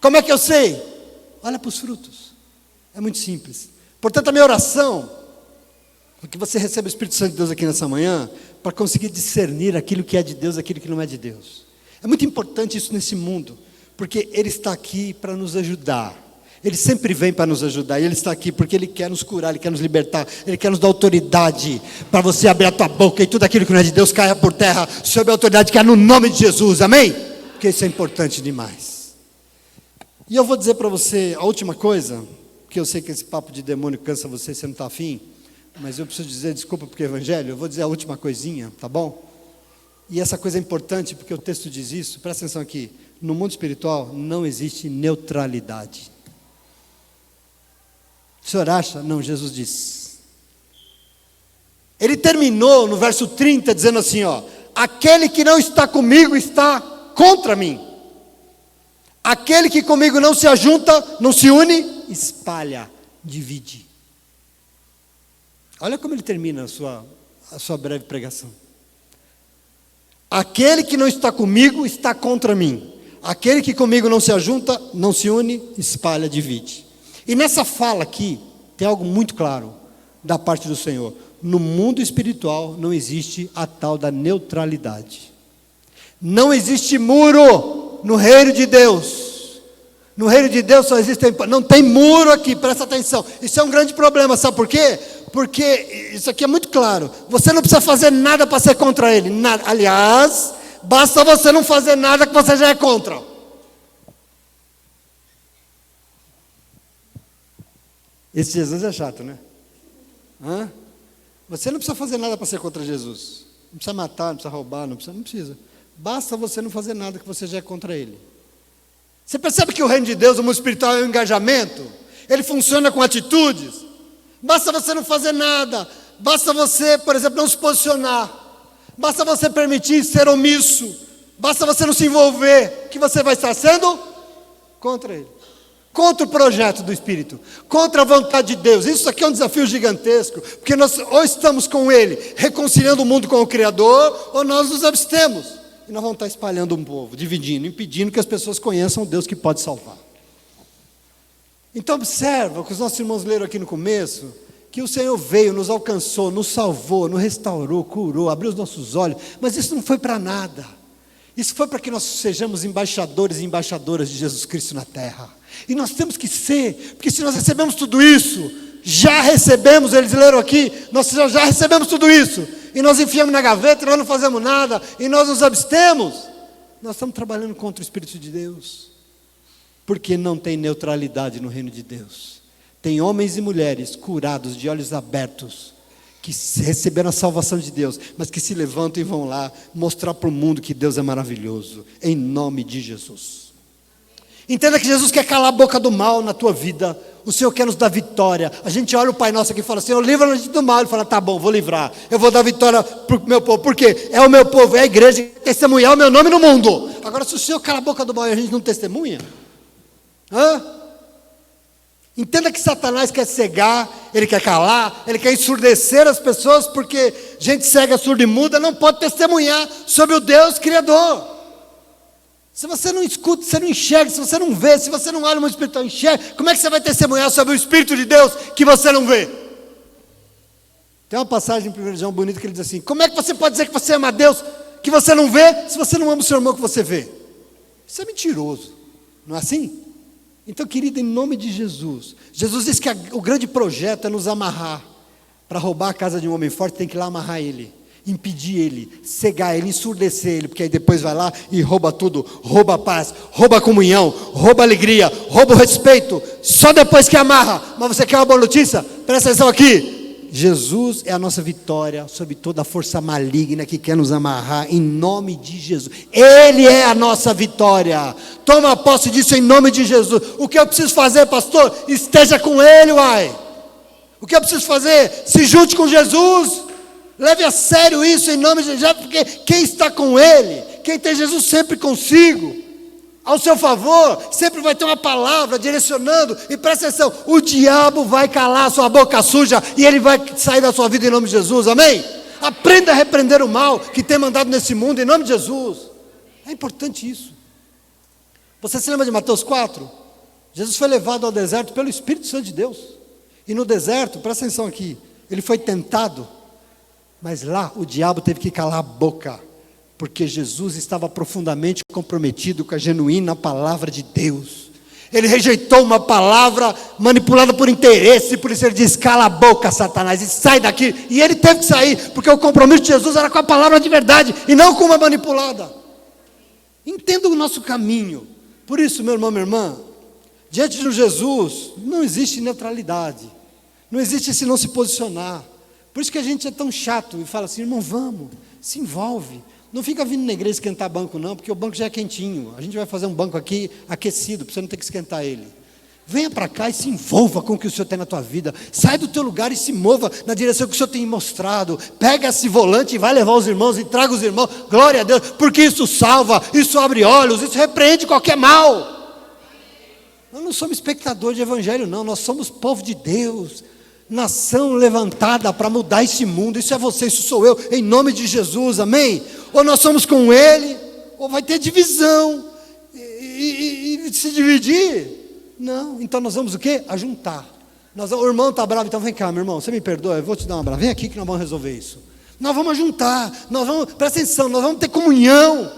Como é que eu sei? Olha para os frutos. É muito simples. Portanto, a minha oração é que você receba o Espírito Santo de Deus aqui nessa manhã, para conseguir discernir aquilo que é de Deus, aquilo que não é de Deus. É muito importante isso nesse mundo, porque Ele está aqui para nos ajudar. Ele sempre vem para nos ajudar, e Ele está aqui porque Ele quer nos curar, Ele quer nos libertar, Ele quer nos dar autoridade, para você abrir a tua boca e tudo aquilo que não é de Deus caia por terra, sob a autoridade que é no nome de Jesus, amém? Porque isso é importante demais. E eu vou dizer para você a última coisa, porque eu sei que esse papo de demônio cansa você, você não está afim, mas eu preciso dizer, desculpa porque é evangelho, eu vou dizer a última coisinha, tá bom? E essa coisa é importante, porque o texto diz isso, presta atenção aqui, no mundo espiritual não existe neutralidade. O senhor acha? Não, Jesus disse. Ele terminou no verso 30 dizendo assim, ó: aquele que não está comigo está contra mim. Aquele que comigo não se ajunta, não se une, espalha, divide. Olha como ele termina a sua breve pregação. Aquele que não está comigo está contra mim. Aquele que comigo não se ajunta, não se une, espalha, divide. E nessa fala aqui, tem algo muito claro da parte do Senhor. No mundo espiritual não existe a tal da neutralidade. Não existe muro no reino de Deus. No reino de Deus só existe, não tem muro aqui, presta atenção. Isso é um grande problema, sabe por quê? Porque isso aqui é muito claro. Você não precisa fazer nada para ser contra ele. Nada. Aliás, basta você não fazer nada que você já é contra. Esse Jesus é chato, né? Você não precisa fazer nada para ser contra Jesus. Não precisa matar, não precisa roubar, não precisa. Basta você não fazer nada que você já é contra ele. Você percebe que o reino de Deus, o mundo espiritual, é um engajamento? Ele funciona com atitudes. Basta você não fazer nada. Basta você, por exemplo, não se posicionar. Basta você permitir ser omisso. Basta você não se envolver, que você vai estar sendo contra ele. Contra o projeto do Espírito, contra a vontade de Deus. Isso aqui é um desafio gigantesco, porque nós ou estamos com Ele, reconciliando o mundo com o Criador, ou nós nos abstemos. E nós vamos estar espalhando um povo, dividindo, impedindo que as pessoas conheçam o Deus que pode salvar. Então observa o que os nossos irmãos leram aqui no começo, que o Senhor veio, nos alcançou, nos salvou, nos restaurou, curou, abriu os nossos olhos, mas isso não foi para nada. Isso foi para que nós sejamos embaixadores e embaixadoras de Jesus Cristo na terra. E nós temos que ser, porque se nós recebemos tudo isso, já recebemos, eles leram aqui, nós já recebemos tudo isso, e nós enfiamos na gaveta, e nós não fazemos nada, e nós nos abstemos, nós estamos trabalhando contra o Espírito de Deus, porque não tem neutralidade no reino de Deus. Tem homens e mulheres curados, de olhos abertos, que receberam a salvação de Deus, mas que se levantam e vão lá mostrar para o mundo que Deus é maravilhoso, em nome de Jesus. Entenda que Jesus quer calar a boca do mal na tua vida. O Senhor quer nos dar vitória. A gente olha o Pai Nosso aqui e fala, Senhor, livra-nos do mal. Ele fala, tá bom, vou livrar. Eu vou dar vitória para o meu povo. Por quê? É o meu povo, é a igreja que testemunhar o meu nome no mundo. Agora, se o Senhor cala a boca do mal e a gente não testemunha, entenda que Satanás quer cegar, ele quer calar, ele quer ensurdecer as pessoas, porque gente cega, surda e muda não pode testemunhar sobre o Deus Criador. Se você não escuta, se você não enxerga, se você não vê, se você não olha o mundo espiritual e enxerga, como é que você vai testemunhar sobre o Espírito de Deus que você não vê? Tem uma passagem em 1 João bonita que ele diz assim, como é que você pode dizer que você ama a Deus que você não vê, se você não ama o seu irmão que você vê? Isso é mentiroso, não é assim? Então, querido, em nome de Jesus, Jesus disse que o grande projeto é nos amarrar. Para roubar a casa de um homem forte, tem que ir lá amarrar ele, impedir ele, cegar ele, ensurdecer ele, porque aí depois vai lá e rouba tudo, rouba a paz, rouba a comunhão, rouba a alegria, rouba o respeito, só depois que amarra. Mas você quer uma boa notícia? Presta atenção aqui. Jesus é a nossa vitória sobre toda a força maligna que quer nos amarrar, em nome de Jesus. Ele é a nossa vitória. Toma posse disso em nome de Jesus. O que eu preciso fazer, pastor? Esteja com Ele, uai. O que eu preciso fazer? Se junte com Jesus. Leve a sério isso em nome de Jesus, porque quem está com Ele, quem tem Jesus sempre consigo, ao seu favor, sempre vai ter uma palavra direcionando. E presta atenção, o diabo vai calar a sua boca suja e ele vai sair da sua vida em nome de Jesus, amém? Aprenda a repreender o mal que tem mandado nesse mundo em nome de Jesus. É importante isso. Você se lembra de Mateus 4? Jesus foi levado ao deserto pelo Espírito Santo de Deus. E no deserto, presta atenção aqui, ele foi tentado, mas lá o diabo teve que calar a boca, porque Jesus estava profundamente comprometido com a genuína palavra de Deus. Ele rejeitou uma palavra manipulada por interesse, por isso ele diz, cala a boca, Satanás, e sai daqui. E ele teve que sair, porque o compromisso de Jesus era com a palavra de verdade, e não com uma manipulada. Entenda o nosso caminho. Por isso, meu irmão, minha irmã, diante de Jesus, não existe neutralidade, não existe esse não se posicionar. Por isso que a gente é tão chato, e fala assim, irmão, vamos, se envolve. Não fica vindo na igreja esquentar banco não, porque o banco já é quentinho. A gente vai fazer um banco aqui aquecido, para você não ter que esquentar ele. Venha para cá e se envolva com o que o Senhor tem na tua vida. Sai do teu lugar e se mova na direção que o Senhor tem mostrado. Pega esse volante e vai levar os irmãos e traga os irmãos. Glória a Deus, porque isso salva, isso abre olhos, isso repreende qualquer mal. Nós não somos espectadores de evangelho não, nós somos povo de Deus. Nação levantada para mudar esse mundo. Isso é você, isso sou eu, em nome de Jesus, amém? Ou nós somos com Ele, ou vai ter divisão, e se dividir, não, então nós vamos o quê? Ajuntar. O irmão está bravo, então vem cá, meu irmão, você me perdoa, eu vou te dar uma brava, vem aqui que nós vamos resolver isso. Nós vamos ajuntar, presta atenção, nós vamos ter comunhão,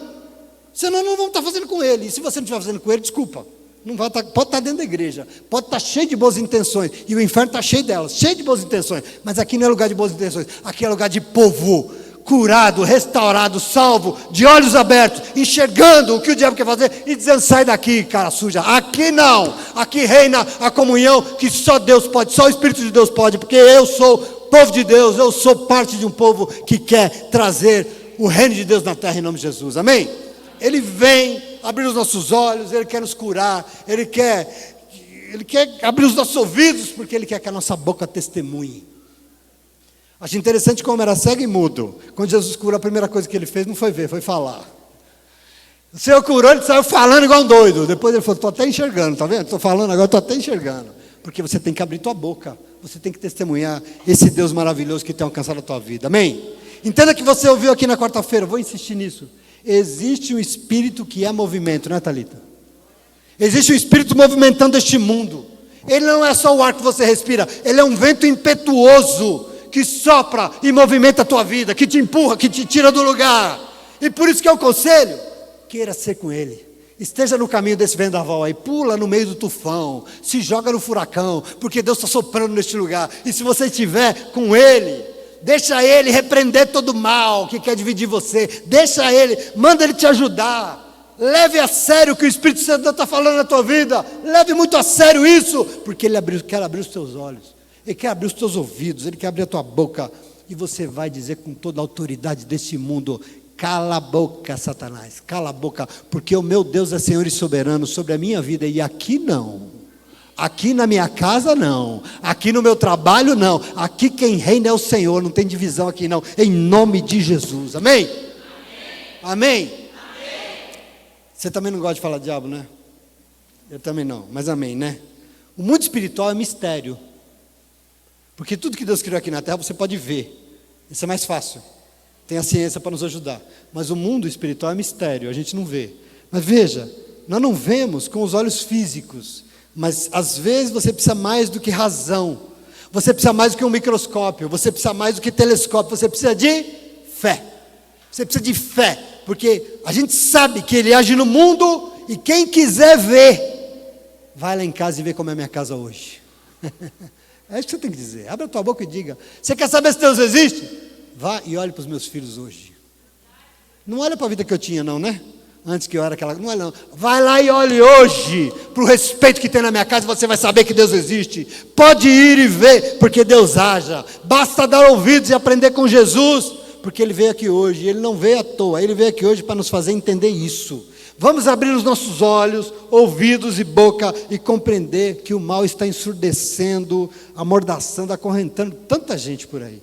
senão não vamos estar fazendo com Ele, e se você não estiver fazendo com Ele, desculpa. Não vai estar, pode estar dentro da igreja, pode estar cheio de boas intenções, e o inferno está cheio delas, cheio de boas intenções, mas aqui não é lugar de boas intenções, aqui é lugar de povo, curado, restaurado, salvo, de olhos abertos, enxergando o que o diabo quer fazer, e dizendo, sai daqui, cara suja, aqui não, aqui reina a comunhão, que só Deus pode, só o Espírito de Deus pode, porque eu sou povo de Deus, eu sou parte de um povo que quer trazer o reino de Deus na terra, em nome de Jesus, amém? Ele vem abrir os nossos olhos, Ele quer nos curar, Ele quer abrir os nossos ouvidos, porque Ele quer que a nossa boca testemunhe. Acho interessante como era cego e mudo. Quando Jesus curou, a primeira coisa que Ele fez não foi ver, foi falar. O Senhor curou, ele saiu falando igual um doido. Depois ele falou, estou até enxergando, está vendo? Estou falando agora, estou até enxergando. Porque você tem que abrir tua boca. Você tem que testemunhar esse Deus maravilhoso que tem alcançado a tua vida. Amém? Entenda que você ouviu aqui na quarta-feira, vou insistir nisso. Existe um espírito que é movimento, né, Thalita? Existe um espírito movimentando este mundo. Ele não é só o ar que você respira, ele é um vento impetuoso que sopra e movimenta a tua vida, que te empurra, que te tira do lugar. E por isso que é o conselho, queira ser com ele. Esteja no caminho desse vendaval aí, pula no meio do tufão, se joga no furacão, porque Deus está soprando neste lugar. E se você estiver com ele, deixa ele repreender todo mal que quer dividir você. Deixa ele, manda ele te ajudar. Leve a sério o que o Espírito Santo está falando na tua vida. Leve muito a sério isso, porque ele quer abrir os teus olhos, ele quer abrir os teus ouvidos, ele quer abrir a tua boca. E você vai dizer com toda a autoridade deste mundo: cala a boca, Satanás, cala a boca, porque o meu Deus é Senhor e soberano sobre a minha vida. E aqui não, aqui na minha casa não, aqui no meu trabalho não, aqui quem reina é o Senhor, não tem divisão aqui não, em nome de Jesus, amém? Amém? Você também não gosta de falar diabo, né? Eu também não, mas amém, né? O mundo espiritual é mistério, porque tudo que Deus criou aqui na terra você pode ver, isso é mais fácil, tem a ciência para nos ajudar, mas o mundo espiritual é mistério, a gente não vê. Mas veja, nós não vemos com os olhos físicos, mas às vezes você precisa mais do que razão, você precisa mais do que um microscópio, você precisa mais do que telescópio, você precisa de fé. Você precisa de fé, porque a gente sabe que ele age no mundo, e quem quiser ver, vai lá em casa e vê como é a minha casa hoje. É isso que você tem que dizer. Abre a tua boca e diga: você quer saber se Deus existe? Vá e olhe para os meus filhos hoje. Não olha para a vida que eu tinha não, né? Antes que eu era aquela... Não olha não. Vai lá e olhe hoje para o respeito que tem na minha casa, e você vai saber que Deus existe. Pode ir e ver, porque Deus haja. Basta dar ouvidos e aprender com Jesus, porque ele veio aqui hoje. Ele não veio à toa, ele veio aqui hoje para nos fazer entender isso. Vamos abrir os nossos olhos, ouvidos e boca e compreender que o mal está ensurdecendo, amordaçando, acorrentando tanta gente por aí,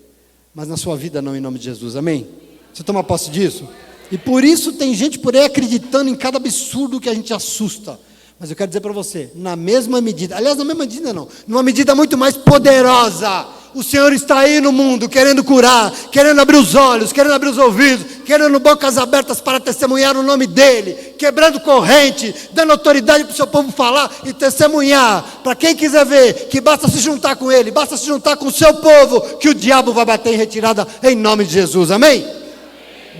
mas na sua vida não, em nome de Jesus, amém? Você toma posse disso? E por isso tem gente por aí acreditando em cada absurdo que a gente assusta. Mas eu quero dizer para você, na mesma medida, aliás, na mesma medida não, numa medida muito mais poderosa, o Senhor está aí no mundo, querendo curar, querendo abrir os olhos, querendo abrir os ouvidos, querendo bocas abertas para testemunhar o nome dEle, quebrando corrente, dando autoridade para o seu povo falar e testemunhar, para quem quiser ver, que basta se juntar com Ele, basta se juntar com o seu povo, que o diabo vai bater em retirada, em nome de Jesus, amém?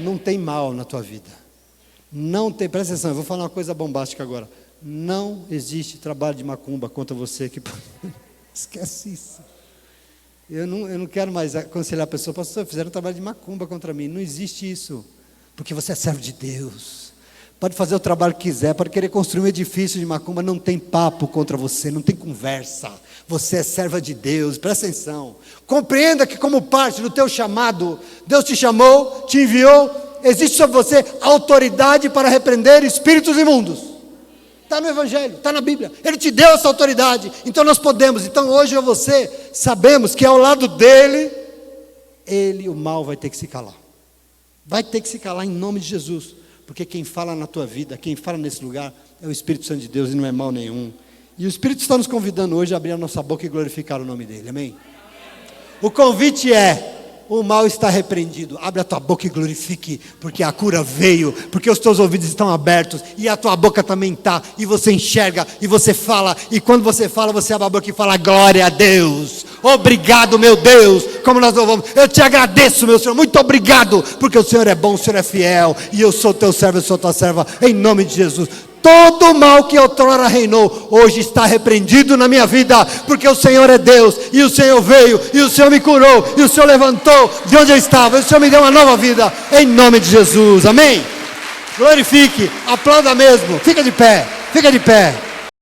Não tem mal na tua vida, não tem, presta atenção, eu vou falar uma coisa bombástica agora, não existe trabalho de macumba contra você, que esquece isso. Eu não quero mais aconselhar a pessoa: pastor, fizeram um trabalho de macumba contra mim. Não existe isso, porque você é servo de Deus. Pode fazer o trabalho que quiser, pode querer construir um edifício de macumba, não tem papo contra você, não tem conversa. Você é serva de Deus, presta atenção. Compreenda que como parte do teu chamado, Deus te chamou, te enviou, existe sobre você autoridade para repreender espíritos imundos. Está no Evangelho, está na Bíblia, Ele te deu essa autoridade, então nós podemos. Então hoje eu e você sabemos que ao lado dEle, o mal vai ter que se calar, vai ter que se calar em nome de Jesus, porque quem fala na tua vida, quem fala nesse lugar é o Espírito Santo de Deus e não é mal nenhum. E o Espírito está nos convidando hoje a abrir a nossa boca e glorificar o nome dEle, amém? O convite é: o mal está repreendido, abre a tua boca e glorifique, porque a cura veio, porque os teus ouvidos estão abertos, e a tua boca também está, e você enxerga, e você fala, e quando você fala, você abre a boca e fala: glória a Deus, obrigado meu Deus, como nós louvamos, eu te agradeço meu Senhor, muito obrigado, porque o Senhor é bom, o Senhor é fiel, e eu sou teu servo, eu sou tua serva, em nome de Jesus. Todo o mal que outrora reinou, hoje está repreendido na minha vida, porque o Senhor é Deus, e o Senhor veio, e o Senhor me curou, e o Senhor levantou de onde eu estava, e o Senhor me deu uma nova vida, em nome de Jesus, amém? Glorifique, aplauda mesmo, fica de pé, fica de pé.